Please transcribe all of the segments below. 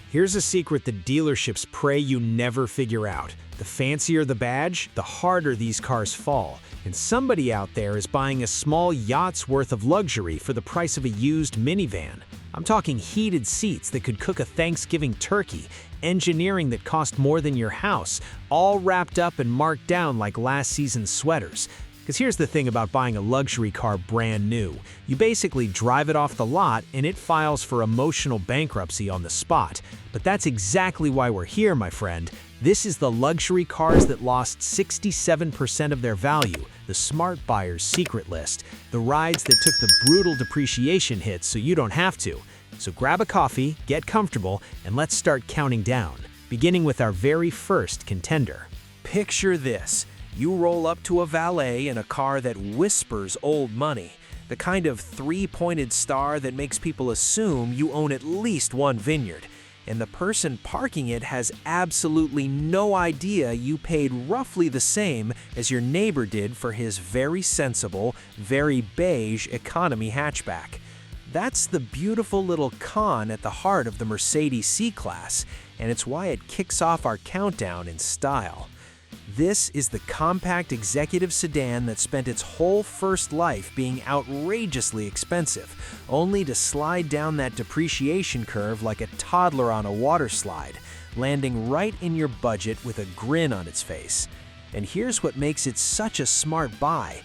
Here's a secret that dealerships pray you never figure out. The fancier the badge, the harder these cars fall. And somebody out there is buying a small yacht's worth of luxury for the price of a used minivan. I'm talking heated seats that could cook a Thanksgiving turkey, engineering that cost more than your house, all wrapped up and marked down like last season's sweaters. Because here's the thing about buying a luxury car brand new. You basically drive it off the lot and it files for emotional bankruptcy on the spot. But that's exactly why we're here, my friend. This is the luxury cars that lost 67% of their value, the smart buyer's secret list, the rides that took the brutal depreciation hits so you don't have to. So grab a coffee, get comfortable, and let's start counting down, beginning with our very first contender. Picture this. You roll up to a valet in a car that whispers old money, the kind of three-pointed star that makes people assume you own at least one vineyard, and the person parking it has absolutely no idea you paid roughly the same as your neighbor did for his very sensible, very beige economy hatchback. That's the beautiful little con at the heart of the Mercedes C-Class, and it's why it kicks off our countdown in style. This is the compact executive sedan that spent its whole first life being outrageously expensive, only to slide down that depreciation curve like a toddler on a water slide, landing right in your budget with a grin on its face. And here's what makes it such a smart buy.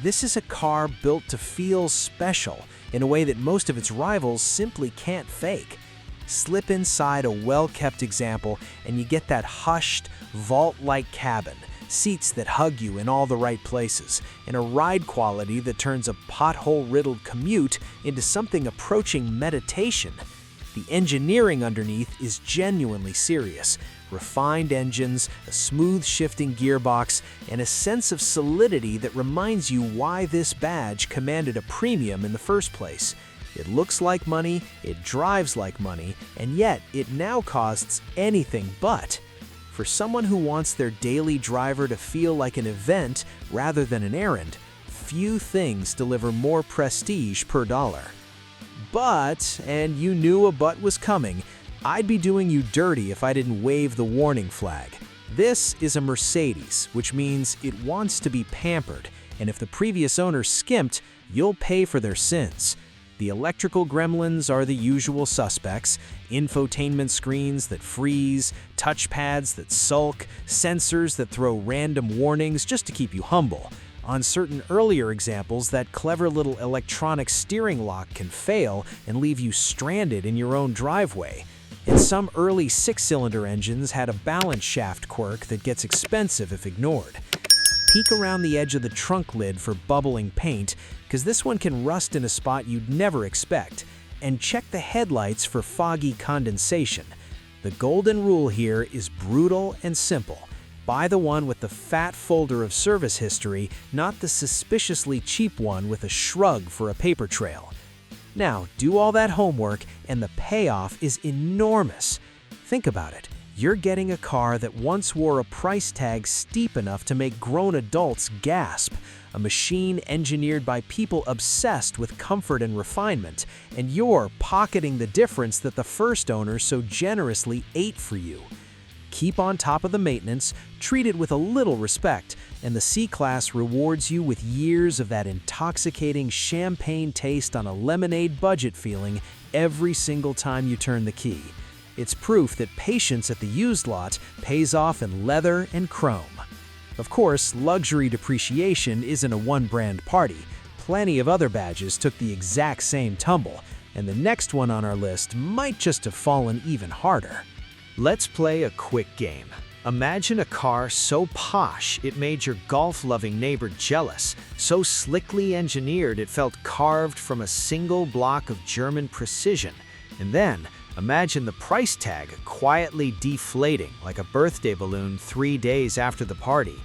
This is a car built to feel special in a way that most of its rivals simply can't fake. Slip inside a well-kept example and you get that hushed, vault-like cabin, seats that hug you in all the right places, and a ride quality that turns a pothole-riddled commute into something approaching meditation. The engineering underneath is genuinely serious. Refined engines, a smooth shifting gearbox, and a sense of solidity that reminds you why this badge commanded a premium in the first place. It looks like money, it drives like money, and yet it now costs anything but. For someone who wants their daily driver to feel like an event rather than an errand, few things deliver more prestige per dollar. But, and you knew a but was coming, I'd be doing you dirty if I didn't wave the warning flag. This is a Mercedes, which means it wants to be pampered, and if the previous owner skimped, you'll pay for their sins. The electrical gremlins are the usual suspects: infotainment screens that freeze, touchpads that sulk, sensors that throw random warnings just to keep you humble. On certain earlier examples, that clever little electronic steering lock can fail and leave you stranded in your own driveway. And some early six-cylinder engines had a balance shaft quirk that gets expensive if ignored. Peek around the edge of the trunk lid for bubbling paint, because this one can rust in a spot you'd never expect. And check the headlights for foggy condensation. The golden rule here is brutal and simple. Buy the one with the fat folder of service history, not the suspiciously cheap one with a shrug for a paper trail. Now, do all that homework and the payoff is enormous. Think about it. You're getting a car that once wore a price tag steep enough to make grown adults gasp, a machine engineered by people obsessed with comfort and refinement, and you're pocketing the difference that the first owner so generously ate for you. Keep on top of the maintenance, treat it with a little respect, and the C-Class rewards you with years of that intoxicating champagne taste on a lemonade budget feeling every single time you turn the key. It's proof that patience at the used lot pays off in leather and chrome. Of course, luxury depreciation isn't a one-brand party. Plenty of other badges took the exact same tumble, and the next one on our list might just have fallen even harder. Let's play a quick game. Imagine a car so posh it made your golf-loving neighbor jealous, so slickly engineered it felt carved from a single block of German precision. And then, imagine the price tag quietly deflating like a birthday balloon 3 days after the party.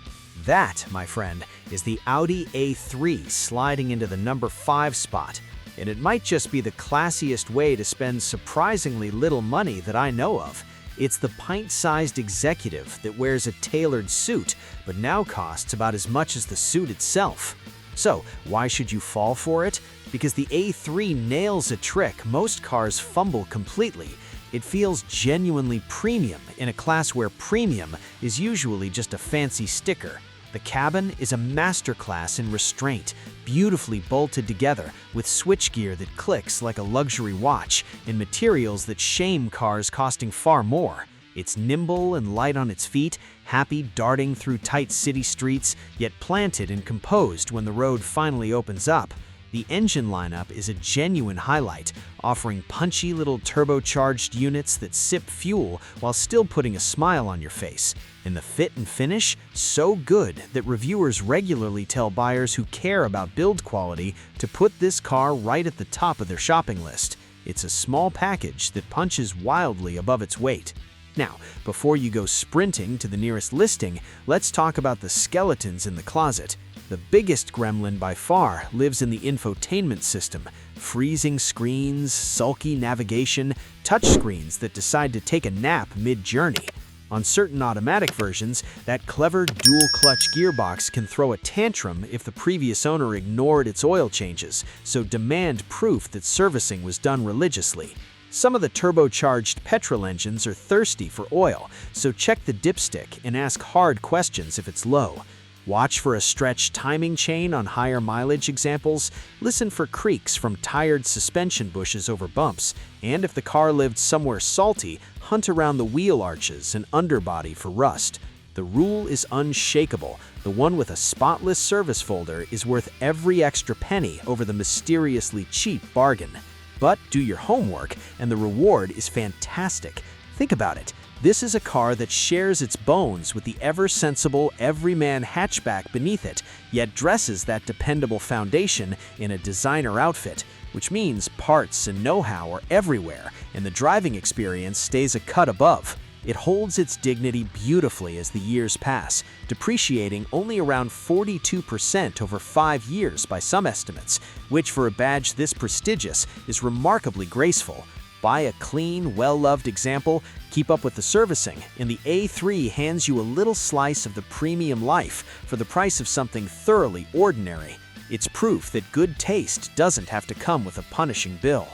That, my friend, is the Audi A3 sliding into the number 5 spot. And it might just be the classiest way to spend surprisingly little money that I know of. It's the pint-sized executive that wears a tailored suit, but now costs about as much as the suit itself. So, why should you fall for it? Because the A3 nails a trick most cars fumble completely. It feels genuinely premium in a class where premium is usually just a fancy sticker. The cabin is a masterclass in restraint, beautifully bolted together with switchgear that clicks like a luxury watch in materials that shame cars costing far more. It's nimble and light on its feet, happy darting through tight city streets, yet planted and composed when the road finally opens up. The engine lineup is a genuine highlight, offering punchy little turbocharged units that sip fuel while still putting a smile on your face. And the fit and finish, so good that reviewers regularly tell buyers who care about build quality to put this car right at the top of their shopping list. It's a small package that punches wildly above its weight. Now, before you go sprinting to the nearest listing, let's talk about the skeletons in the closet. The biggest gremlin by far lives in the infotainment system. Freezing screens, sulky navigation, touchscreens that decide to take a nap mid-journey. On certain automatic versions, that clever dual-clutch gearbox can throw a tantrum if the previous owner ignored its oil changes, so demand proof that servicing was done religiously. Some of the turbocharged petrol engines are thirsty for oil, so check the dipstick and ask hard questions if it's low. Watch for a stretched timing chain on higher mileage examples, listen for creaks from tired suspension bushes over bumps, and if the car lived somewhere salty, hunt around the wheel arches and underbody for rust. The rule is unshakable. The one with a spotless service folder is worth every extra penny over the mysteriously cheap bargain. But do your homework, and the reward is fantastic. Think about it. This is a car that shares its bones with the ever-sensible, everyman hatchback beneath it, yet dresses that dependable foundation in a designer outfit, which means parts and know-how are everywhere, and the driving experience stays a cut above. It holds its dignity beautifully as the years pass, depreciating only around 42% over 5 years by some estimates, which for a badge this prestigious is remarkably graceful. Buy a clean, well-loved example, keep up with the servicing, and the A3 hands you a little slice of the premium life for the price of something thoroughly ordinary. It's proof that good taste doesn't have to come with a punishing bill.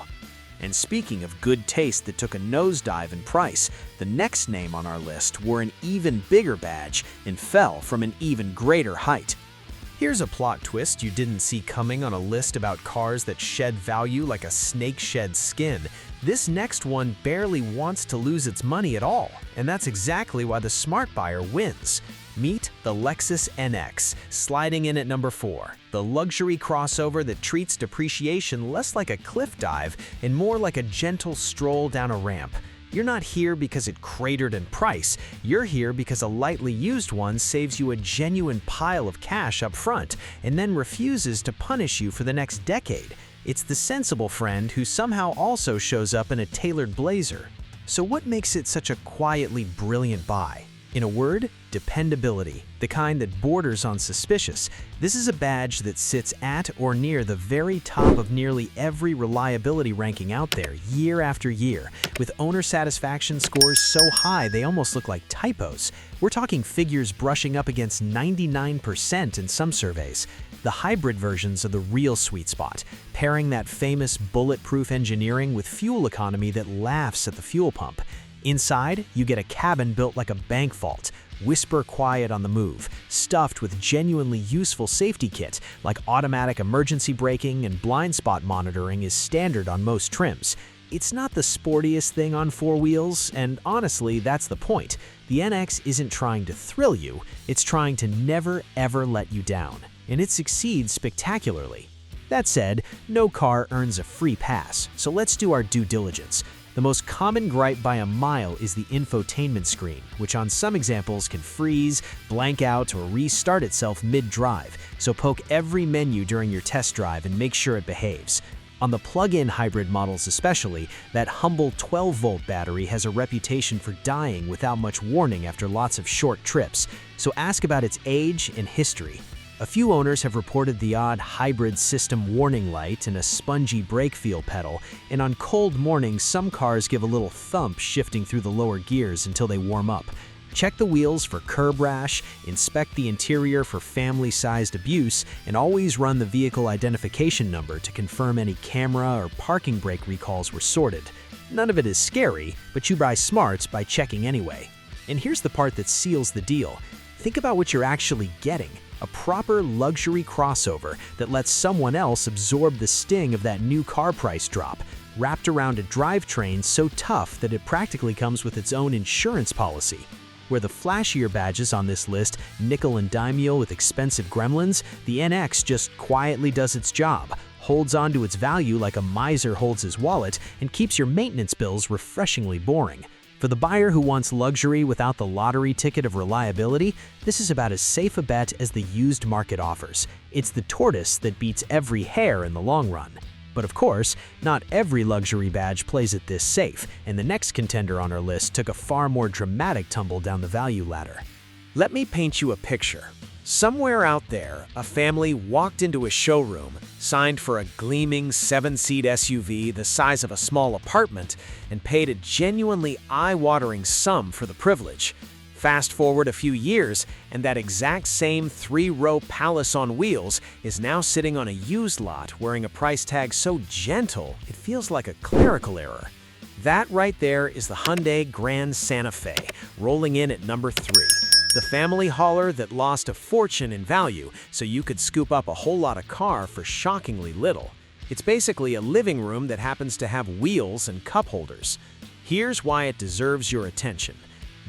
And speaking of good taste that took a nosedive in price, the next name on our list wore an even bigger badge and fell from an even greater height. Here's a plot twist you didn't see coming on a list about cars that shed value like a snake sheds skin. This next one barely wants to lose its money at all, and that's exactly why the smart buyer wins. Meet the Lexus NX, sliding in at number 4, the luxury crossover that treats depreciation less like a cliff dive and more like a gentle stroll down a ramp. You're not here because it cratered in price. You're here because a lightly used one saves you a genuine pile of cash up front and then refuses to punish you for the next decade. It's the sensible friend who somehow also shows up in a tailored blazer. So what makes it such a quietly brilliant buy? In a word, dependability, the kind that borders on suspicious. This is a badge that sits at or near the very top of nearly every reliability ranking out there, year after year, with owner satisfaction scores so high they almost look like typos. We're talking figures brushing up against 99% in some surveys. The hybrid versions are the real sweet spot, pairing that famous bulletproof engineering with fuel economy that laughs at the fuel pump. Inside, you get a cabin built like a bank vault, whisper quiet on the move, stuffed with genuinely useful safety kit like automatic emergency braking and blind spot monitoring is standard on most trims. It's not the sportiest thing on 4 wheels, and honestly, that's the point. The NX isn't trying to thrill you, it's trying to never ever let you down, and it succeeds spectacularly. That said, no car earns a free pass, so let's do our due diligence. The most common gripe by a mile is the infotainment screen, which on some examples can freeze, blank out, or restart itself mid-drive, so poke every menu during your test drive and make sure it behaves. On the plug-in hybrid models especially, that humble 12-volt battery has a reputation for dying without much warning after lots of short trips, so ask about its age and history. A few owners have reported the odd hybrid system warning light and a spongy brake feel pedal, and on cold mornings some cars give a little thump shifting through the lower gears until they warm up. Check the wheels for curb rash, inspect the interior for family-sized abuse, and always run the vehicle identification number to confirm any camera or parking brake recalls were sorted. None of it is scary, but you buy smart by checking anyway. And here's the part that seals the deal. Think about what you're actually getting. A proper luxury crossover that lets someone else absorb the sting of that new car price drop, wrapped around a drivetrain so tough that it practically comes with its own insurance policy. Where the flashier badges on this list nickel and dime you with expensive gremlins, the NX just quietly does its job, holds on to its value like a miser holds his wallet, and keeps your maintenance bills refreshingly boring. For the buyer who wants luxury without the lottery ticket of reliability, this is about as safe a bet as the used market offers. It's the tortoise that beats every hare in the long run. But of course, not every luxury badge plays it this safe, and the next contender on our list took a far more dramatic tumble down the value ladder. Let me paint you a picture. Somewhere out there, a family walked into a showroom, signed for a gleaming 7-seat SUV the size of a small apartment, and paid a genuinely eye-watering sum for the privilege. Fast forward a few years, and that exact same 3-row palace on wheels is now sitting on a used lot wearing a price tag so gentle it feels like a clerical error. That right there is the Hyundai Grand Santa Fe, rolling in at number 3. The family hauler that lost a fortune in value so you could scoop up a whole lot of car for shockingly little. It's basically a living room that happens to have wheels and cup holders. Here's why it deserves your attention.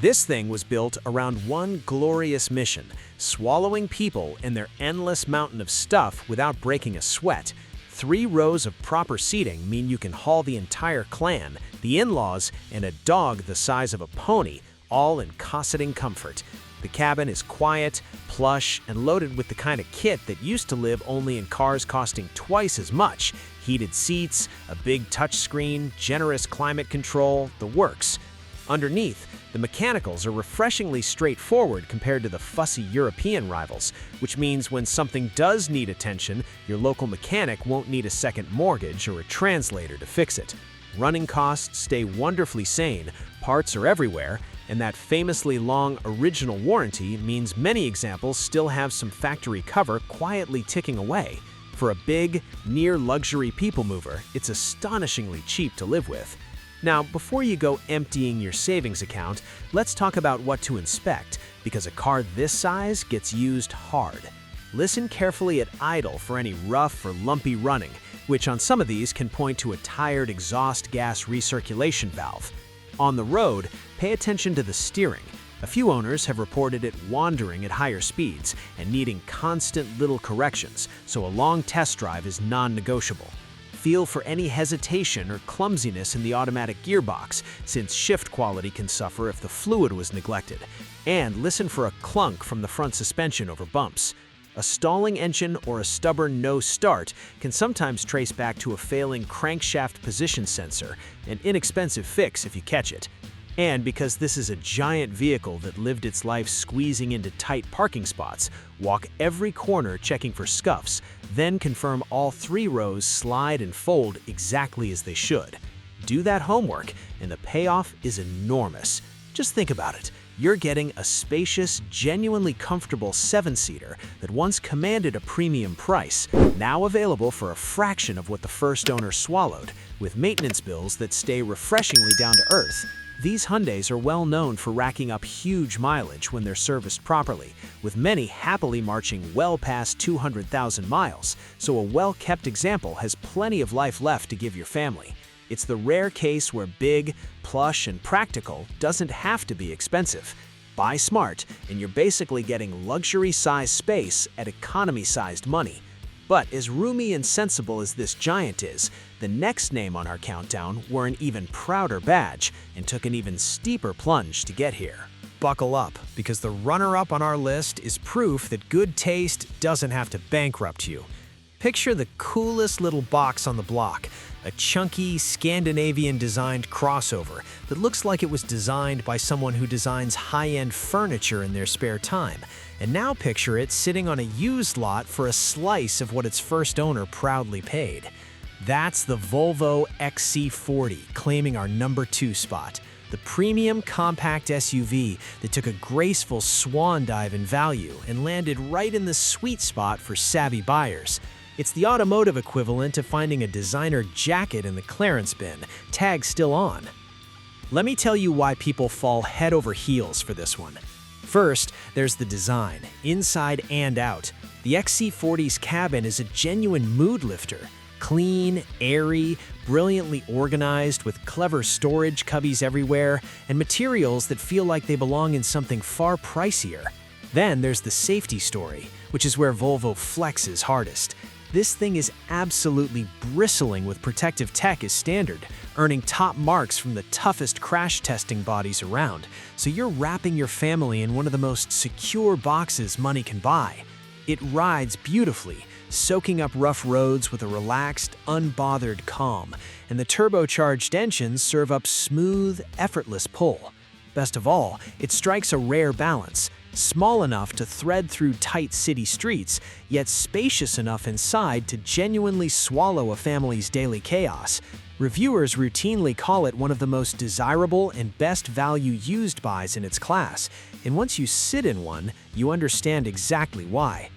This thing was built around one glorious mission, swallowing people and their endless mountain of stuff without breaking a sweat. 3 rows of proper seating mean you can haul the entire clan, the in-laws, and a dog the size of a pony, all in cosseting comfort. The cabin is quiet, plush, and loaded with the kind of kit that used to live only in cars costing twice as much. Heated seats, a big touchscreen, generous climate control, the works. Underneath, the mechanicals are refreshingly straightforward compared to the fussy European rivals, which means when something does need attention, your local mechanic won't need a second mortgage or a translator to fix it. Running costs stay wonderfully sane, parts are everywhere, and that famously long original warranty means many examples still have some factory cover quietly ticking away. For a big, near-luxury people mover, it's astonishingly cheap to live with. Now, before you go emptying your savings account, let's talk about what to inspect, because a car this size gets used hard. Listen carefully at idle for any rough or lumpy running, which on some of these can point to a tired exhaust gas recirculation valve. On the road, pay attention to the steering. A few owners have reported it wandering at higher speeds and needing constant little corrections, so a long test drive is non-negotiable. Feel for any hesitation or clumsiness in the automatic gearbox, since shift quality can suffer if the fluid was neglected. And listen for a clunk from the front suspension over bumps. A stalling engine or a stubborn no start can sometimes trace back to a failing crankshaft position sensor, an inexpensive fix if you catch it. And because this is a giant vehicle that lived its life squeezing into tight parking spots, walk every corner checking for scuffs, then confirm all 3 rows slide and fold exactly as they should. Do that homework, and the payoff is enormous. Just think about it. You're getting a spacious, genuinely comfortable 7-seater that once commanded a premium price, now available for a fraction of what the first owner swallowed, with maintenance bills that stay refreshingly down to earth. These Hyundais are well known for racking up huge mileage when they're serviced properly, with many happily marching well past 200,000 miles, so a well-kept example has plenty of life left to give your family. It's the rare case where big, plush, and practical doesn't have to be expensive. Buy smart, and you're basically getting luxury-sized space at economy-sized money. But as roomy and sensible as this giant is, the next name on our countdown wore an even prouder badge and took an even steeper plunge to get here. Buckle up, because the runner-up on our list is proof that good taste doesn't have to bankrupt you. Picture the coolest little box on the block, a chunky, Scandinavian-designed crossover that looks like it was designed by someone who designs high-end furniture in their spare time. And now picture it sitting on a used lot for a slice of what its first owner proudly paid. That's the Volvo XC40, claiming our number 2 spot. The premium compact SUV that took a graceful swan dive in value and landed right in the sweet spot for savvy buyers. It's the automotive equivalent to finding a designer jacket in the clearance bin, tag still on. Let me tell you why people fall head over heels for this one. First, there's the design, inside and out. The XC40's cabin is a genuine mood lifter. Clean, airy, brilliantly organized with clever storage cubbies everywhere, and materials that feel like they belong in something far pricier. Then there's the safety story, which is where Volvo flexes hardest. This thing is absolutely bristling with protective tech as standard, earning top marks from the toughest crash testing bodies around, so you're wrapping your family in one of the most secure boxes money can buy. It rides beautifully, soaking up rough roads with a relaxed, unbothered calm, and the turbocharged engines serve up smooth, effortless pull. Best of all, it strikes a rare balance, small enough to thread through tight city streets, yet spacious enough inside to genuinely swallow a family's daily chaos. Reviewers routinely call it one of the most desirable and best value used buys in its class, and once you sit in one, you understand exactly why.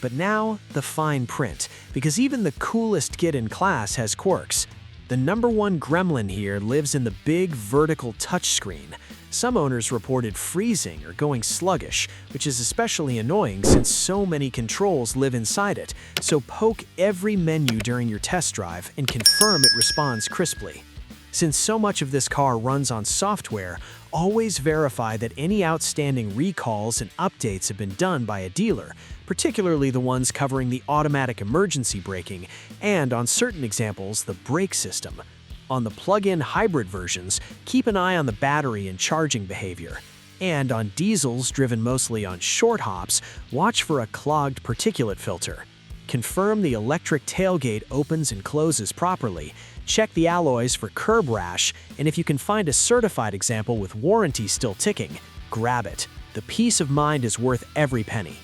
But now, the fine print, because even the coolest kid in class has quirks. The #1 gremlin here lives in the big vertical touchscreen. Some owners reported freezing or going sluggish, which is especially annoying since so many controls live inside it, so poke every menu during your test drive and confirm it responds crisply. Since so much of this car runs on software, always verify that any outstanding recalls and updates have been done by a dealer, particularly the ones covering the automatic emergency braking and, on certain examples, the brake system. On the plug-in hybrid versions, keep an eye on the battery and charging behavior. And on diesels driven mostly on short hops, watch for a clogged particulate filter. Confirm the electric tailgate opens and closes properly, check the alloys for curb rash, and if you can find a certified example with warranty still ticking, grab it. The peace of mind is worth every penny.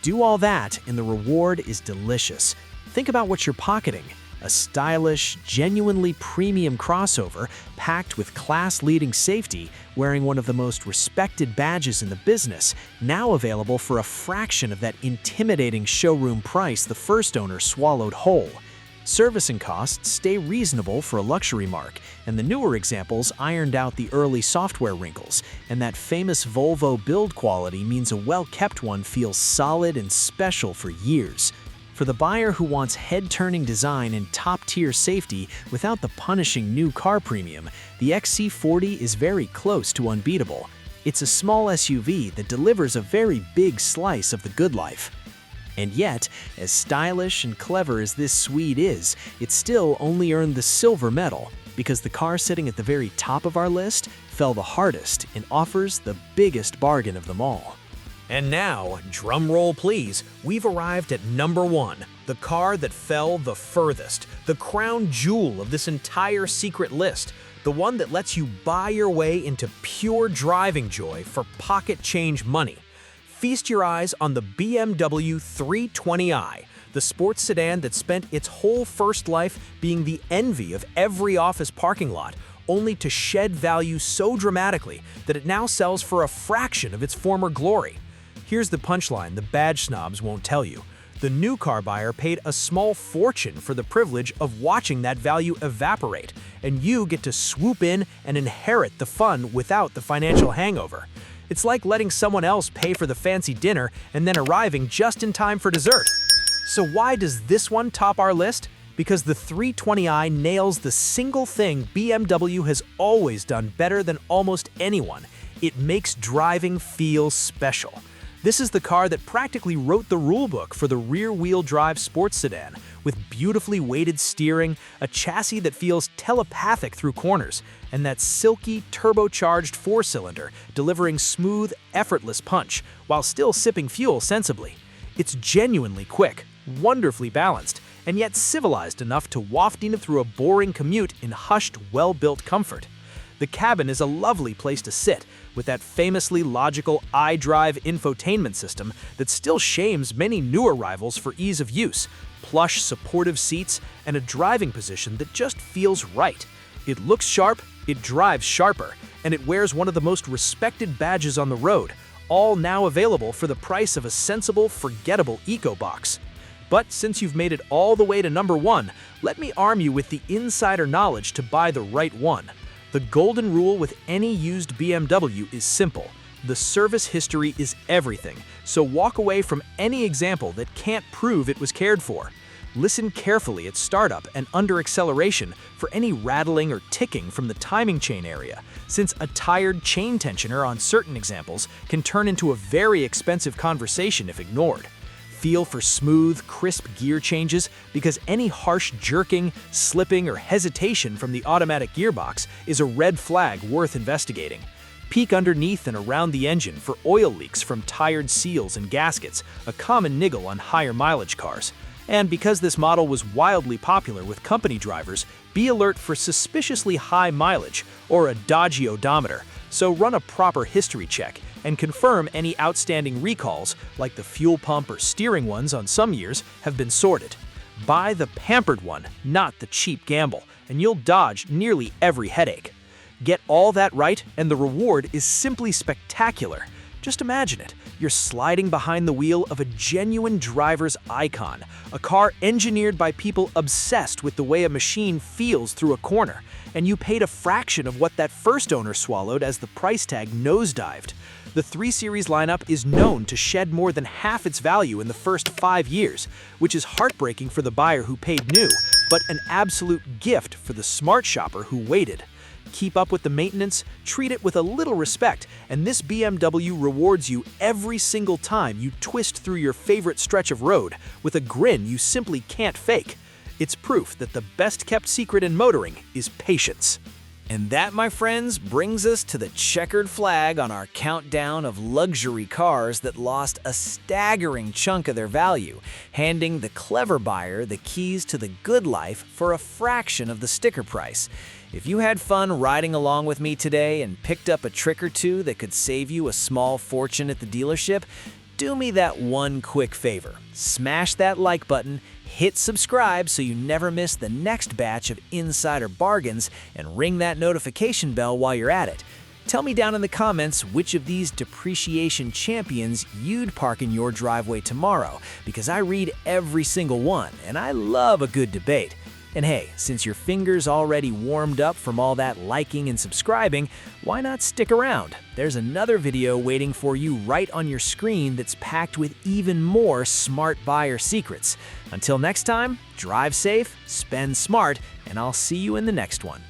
Do all that, and the reward is delicious. Think about what you're pocketing. A stylish, genuinely premium crossover packed with class-leading safety, wearing one of the most respected badges in the business, now available for a fraction of that intimidating showroom price the first owner swallowed whole. Servicing costs stay reasonable for a luxury mark, and the newer examples ironed out the early software wrinkles, and that famous Volvo build quality means a well-kept one feels solid and special for years. For the buyer who wants head-turning design and top-tier safety without the punishing new car premium, the XC40 is very close to unbeatable. It's a small SUV that delivers a very big slice of the good life. And yet, as stylish and clever as this Swede is, it still only earned the silver medal, because the car sitting at the very top of our list fell the hardest and offers the biggest bargain of them all. And now, drum roll please, we've arrived at #1, the car that fell the furthest, the crown jewel of this entire secret list, the one that lets you buy your way into pure driving joy for pocket change money. Feast your eyes on the BMW 320i, the sports sedan that spent its whole first life being the envy of every office parking lot, only to shed value so dramatically that it now sells for a fraction of its former glory. Here's the punchline the badge snobs won't tell you. The new car buyer paid a small fortune for the privilege of watching that value evaporate, and you get to swoop in and inherit the fun without the financial hangover. It's like letting someone else pay for the fancy dinner and then arriving just in time for dessert. So why does this one top our list? Because the 320i nails the single thing BMW has always done better than almost anyone. It makes driving feel special. This is the car that practically wrote the rulebook for the rear-wheel drive sports sedan, with beautifully weighted steering, a chassis that feels telepathic through corners, and that silky, turbocharged four-cylinder delivering smooth, effortless punch while still sipping fuel sensibly. It's genuinely quick, wonderfully balanced, and yet civilized enough to waft in through a boring commute in hushed, well-built comfort. The cabin is a lovely place to sit, with that famously logical iDrive infotainment system that still shames many newer rivals for ease of use, plush, supportive seats, and a driving position that just feels right. It looks sharp, it drives sharper, and it wears one of the most respected badges on the road, all now available for the price of a sensible, forgettable EcoBox. But since you've made it all the way to number 1, let me arm you with the insider knowledge to buy the right one. The golden rule with any used BMW is simple. The service history is everything, so walk away from any example that can't prove it was cared for. Listen carefully at startup and under acceleration for any rattling or ticking from the timing chain area, since a tired chain tensioner on certain examples can turn into a very expensive conversation if ignored. Feel for smooth, crisp gear changes because any harsh jerking, slipping, or hesitation from the automatic gearbox is a red flag worth investigating. Peek underneath and around the engine for oil leaks from tired seals and gaskets, a common niggle on higher mileage cars. And because this model was wildly popular with company drivers, be alert for suspiciously high mileage or a dodgy odometer, so run a proper history check and confirm any outstanding recalls, like the fuel pump or steering ones on some years, have been sorted. Buy the pampered one, not the cheap gamble, and you'll dodge nearly every headache. Get all that right, and the reward is simply spectacular. Just imagine it. You're sliding behind the wheel of a genuine driver's icon, a car engineered by people obsessed with the way a machine feels through a corner, and you paid a fraction of what that first owner swallowed as the price tag nosedived. The 3 Series lineup is known to shed more than half its value in the first 5 years, which is heartbreaking for the buyer who paid new, but an absolute gift for the smart shopper who waited. Keep up with the maintenance, treat it with a little respect, and this BMW rewards you every single time you twist through your favorite stretch of road with a grin you simply can't fake. It's proof that the best-kept secret in motoring is patience. And that, my friends, brings us to the checkered flag on our countdown of luxury cars that lost a staggering chunk of their value, handing the clever buyer the keys to the good life for a fraction of the sticker price. If you had fun riding along with me today and picked up a trick or two that could save you a small fortune at the dealership, do me that one quick favor. Smash that like button, hit subscribe so you never miss the next batch of insider bargains, and ring that notification bell while you're at it. Tell me down in the comments which of these depreciation champions you'd park in your driveway tomorrow, because I read every single one, and I love a good debate. And hey, since your finger's already warmed up from all that liking and subscribing, why not stick around? There's another video waiting for you right on your screen that's packed with even more smart buyer secrets. Until next time, drive safe, spend smart, and I'll see you in the next one.